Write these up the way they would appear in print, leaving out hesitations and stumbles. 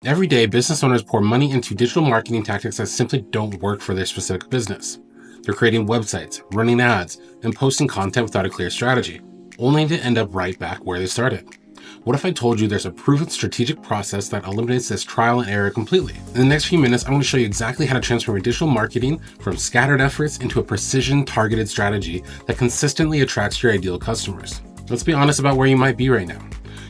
Every day, business owners pour money into digital marketing tactics that simply don't work for their specific business. They're creating websites, running ads, and posting content without a clear strategy, only to end up right back where they started. What if I told you there's a proven strategic process that eliminates this trial and error completely? In the next few minutes, I'm going to show you exactly how to transform your digital marketing from scattered efforts into a precision targeted strategy that consistently attracts your ideal customers. Let's be honest about where you might be right now.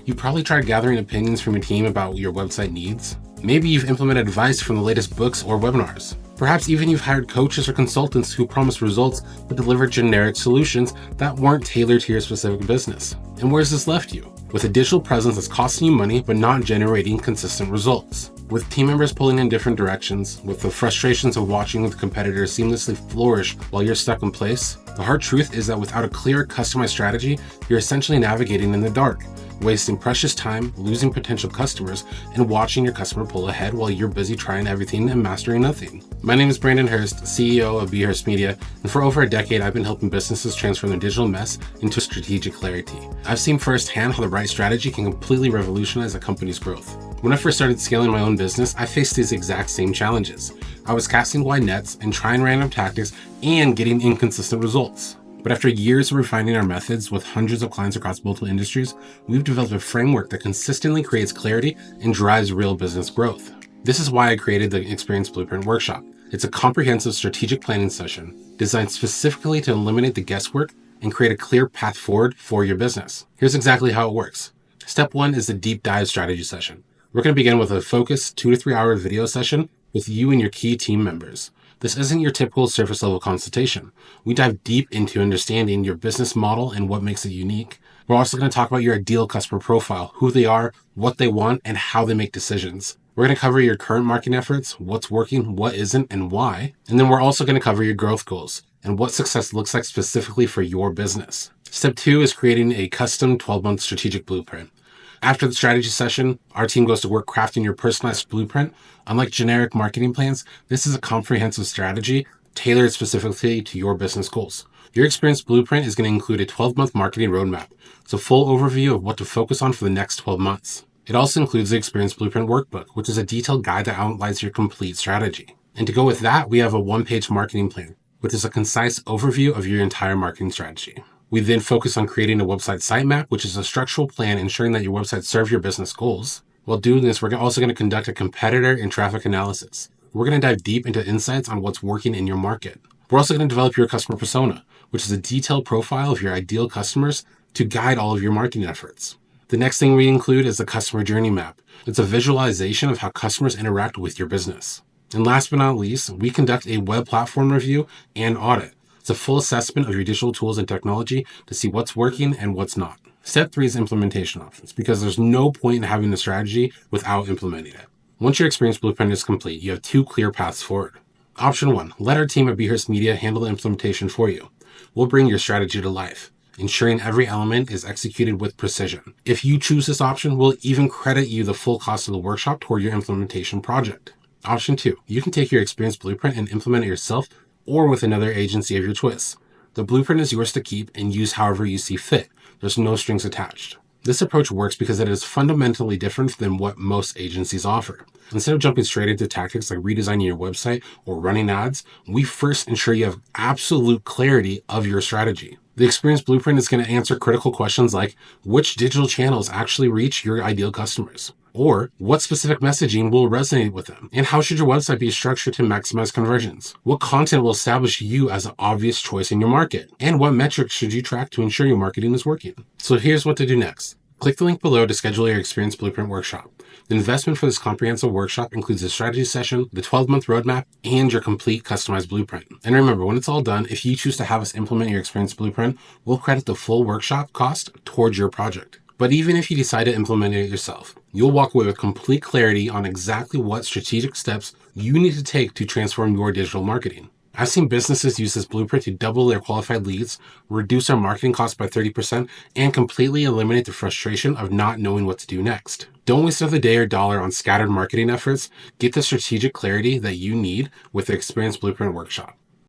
You've probably tried gathering opinions from your team about your website needs. Maybe you've implemented advice from the latest books or webinars. Perhaps even you've hired coaches or consultants who promise results but deliver generic solutions that weren't tailored to your specific business. And where's this left you? With a digital presence that's costing you money but not generating consistent results. With team members pulling in different directions, with the frustrations of watching the competitors seamlessly flourish while you're stuck in place, the hard truth is that without a clear, customized strategy, you're essentially navigating in the dark, wasting precious time, losing potential customers, and watching your customer pull ahead while you're busy trying everything and mastering nothing. My name is Brandon Hurst, CEO of BHurst Media, and for over a decade, I've been helping businesses transform their digital mess into strategic clarity. I've seen firsthand how the right strategy can completely revolutionize a company's growth. When I first started scaling my own business, I faced these exact same challenges. I was casting wide nets and trying random tactics and getting inconsistent results. But after years of refining our methods with hundreds of clients across multiple industries, we've developed a framework that consistently creates clarity and drives real business growth. This is why I created the Experience Blueprint Workshop. It's a comprehensive strategic planning session designed specifically to eliminate the guesswork and create a clear path forward for your business. Here's exactly how it works. Step 1 is the deep dive strategy session. We're going to begin with a focused 2 to 3 hour video session with you and your key team members. This isn't your typical surface level consultation. We dive deep into understanding your business model and what makes it unique. We're also going to talk about your ideal customer profile, who they are, what they want, and how they make decisions. We're going to cover your current marketing efforts, what's working, what isn't, and why. And then we're also going to cover your growth goals and what success looks like specifically for your business. Step 2 is creating a custom 12-month strategic blueprint. After the strategy session, our team goes to work crafting your personalized blueprint. Unlike generic marketing plans, this is a comprehensive strategy tailored specifically to your business goals. Your Experience Blueprint is going to include a 12-month marketing roadmap. It's a full overview of what to focus on for the next 12 months. It also includes the Experience Blueprint Workbook, which is a detailed guide that outlines your complete strategy. And to go with that, we have a one-page marketing plan, which is a concise overview of your entire marketing strategy. We then focus on creating a website sitemap, which is a structural plan ensuring that your website serves your business goals. While doing this, we're also going to conduct a competitor and traffic analysis. We're going to dive deep into insights on what's working in your market. We're also going to develop your customer persona, which is a detailed profile of your ideal customers to guide all of your marketing efforts. The next thing we include is the customer journey map. It's a visualization of how customers interact with your business. And last but not least, we conduct a web platform review and audit. It's a full assessment of your digital tools and technology to see what's working and what's not. Step 3 is implementation options, because there's no point in having a strategy without implementing it. Once your Experience Blueprint is complete, you have 2 clear paths forward. Option 1, let our team at BHurst Media handle the implementation for you. We'll bring your strategy to life, ensuring every element is executed with precision. If you choose this option, we'll even credit you the full cost of the workshop toward your implementation project. Option 2, you can take your Experience Blueprint and implement it yourself or with another agency of your choice. The blueprint is yours to keep and use however you see fit. There's no strings attached. This approach works because it is fundamentally different than what most agencies offer. Instead of jumping straight into tactics like redesigning your website or running ads, we first ensure you have absolute clarity of your strategy. The Experience Blueprint is going to answer critical questions like which digital channels actually reach your ideal customers, or what specific messaging will resonate with them, and how should your website be structured to maximize conversions? What content will establish you as an obvious choice in your market? And what metrics should you track to ensure your marketing is working? So here's what to do next. Click the link below to schedule your Experience Blueprint workshop. The investment for this comprehensive workshop includes a strategy session, the 12-month roadmap, and your complete customized blueprint. And remember, when it's all done, if you choose to have us implement your Experience Blueprint, we'll credit the full workshop cost towards your project. But even if you decide to implement it yourself, you'll walk away with complete clarity on exactly what strategic steps you need to take to transform your digital marketing. I've seen businesses use this blueprint to double their qualified leads, reduce their marketing costs by 30%, and completely eliminate the frustration of not knowing what to do next. Don't waste another day or dollar on scattered marketing efforts. Get the strategic clarity that you need with the Experience Blueprint Workshop.